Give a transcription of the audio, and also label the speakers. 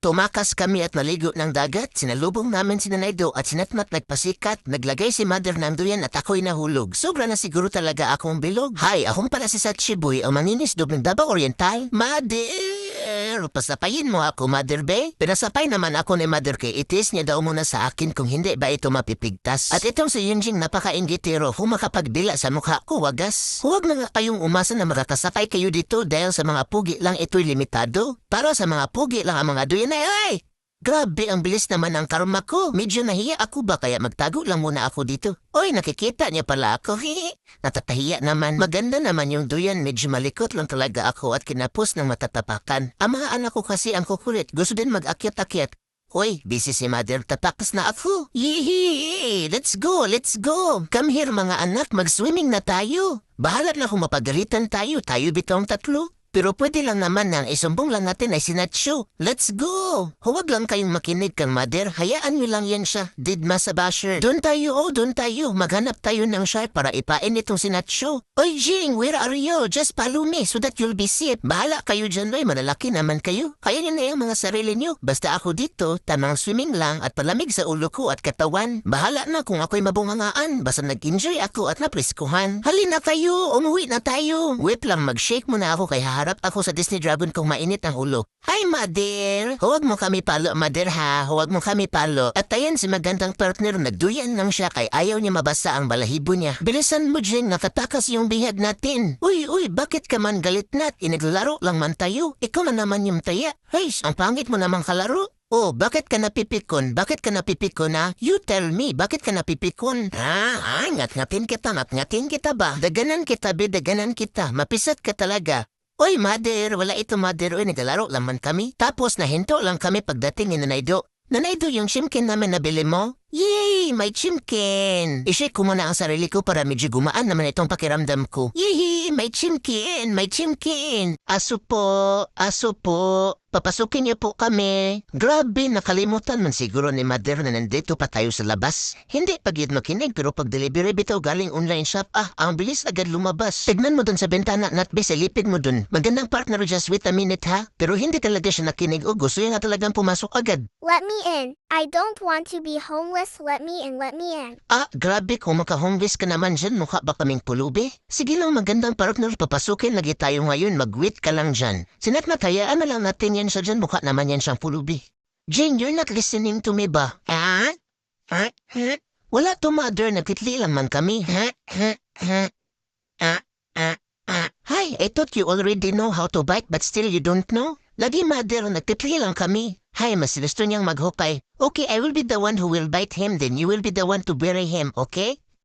Speaker 1: Tumakas kami at naligo ng dagat, sinalubong namin si Nanay Do at sinatmat nagpasikat, naglagay si Mother ng duyan at ako'y nahulog. Sobra na siguro talaga akong bilog. Hay, akong pala si Sachiboy, ang manginisdob ng Davao Oriental. Mother, pasapayin mo ako, Mother Bay. Pinasapay naman ako ni Mother kay itis niya daw muna sa akin kung hindi ba ito mapipigtas. At itong si Yunjing napaka-inggitero, humakapagdila sa mukha ko, wagas. Huwag na nga kayong umasa na makakasakay kayo dito dahil sa mga pugi lang ito'y limitado. Para sa mga pugi lang ang mga duyan na ay! Grabe, ang bilis naman ang karma ko. Medyo nahiya ako ba kaya magtago lang muna ako dito. Oy, nakikita niya pala ako. Natatahiya naman. Maganda naman yung duyan. Medyo malikot lang talaga ako at kinapos ng matatapakan. Ang mga anak ko kasi ang kukulit. Gusto din mag-akyat-akyat. Oy, busy si Mother. Tapakas na ako. Yee! Let's go! Let's go! Come here mga anak. Mag-swimming na tayo. Bahala na kung mapagalitan tayo. Tayo bitong tatlo. Pero pwede lang naman nang isumbong lang natin ay si Nacho. Let's go! Huwag lang kayong makinig kang Mother. Hayaan nyo lang yan siya. Didma sa basher. Doon tayo. Maghanap tayo ng shark para ipain itong si Nacho. Oy, Jing, where are you? Just follow me so that you'll be safe. Bahala kayo dyan, Loy. Malalaki naman kayo. Kaya nyo na yung mga sarili nyo. Basta ako dito, tamang swimming lang at palamig sa ulo ko at katawan. Bahala na kung ako'y mabungangaan. Basta nag-enjoy ako at napriskuhan. Halina kayo, umuwi na tayo. Wait lang, mag-shake muna ako kay harap ako sa Disney Dragon kung mainit ang ulo. Hi, Mother! Huwag mo kami palo, Mother, ha? Huwag mo kami palo. At ayan si magandang partner, nagduyan lang siya kay ayaw niya mabasa ang balahibo niya. Bilisan mo, Jing, nakatakas yung bihag natin. Uy, bakit ka man galit nat? Inaglaro lang man tayo. Ikaw na naman yung taya. Hey, ang pangit mo namang kalaro. Oh, bakit ka napipikon? Bakit ka napipikon, ha? You tell me, bakit ka napipikon? Ngat-ngatin kita ba? Daganan kita, daganan kita. Mapisat ka talaga. Oy, Mother, wala ito, Mother. Oy, naglalaro lang man kami. Tapos nahinto lang kami pagdating ni Nanay Do. Nanay Do, yung chimkin namin nabili mo? Yay! May chimkin! I-shake ko muna ang sarili ko para medyo gumaan naman itong pakiramdam ko. Yay! May chimkin! May chimkin! Aso po! Papasukin niyo po kami. Grabe, nakalimutan man siguro ni Mother na nandito pa tayo sa labas. Hindi pag yun makinig pero pag delivery bitaw galing online shop, ang bilis agad lumabas. Tignan mo dun sa bentana, Natbe, silipid mo dun. Magandang partner, just wait a minute ha. Pero hindi talaga siya nakinig o gusto niya na talagang pumasok agad.
Speaker 2: Let me in. I don't want to be homeless. Let me in.
Speaker 1: Grabe, kung maka-homeless ka naman dyan, mukha ba kaming pulubi? Sige lang, magandang partner, papasukin lagi tayo ngayon, mag-wait ka lang dyan. Sinatmatayaan na lang natin yan siya dyan, mukha naman yan siyang pulubi. Jane, you're not listening to me ba? Wala to, Mother, nagkitli lang man kami. Hi, I thought you already know how to bite but still you don't know? Lagi, Mother, nagtitli lang kami. Hi, mas gusto niyang maghukay. Okay, I will be the one who will bite him, then you will be the one to bury him, okay?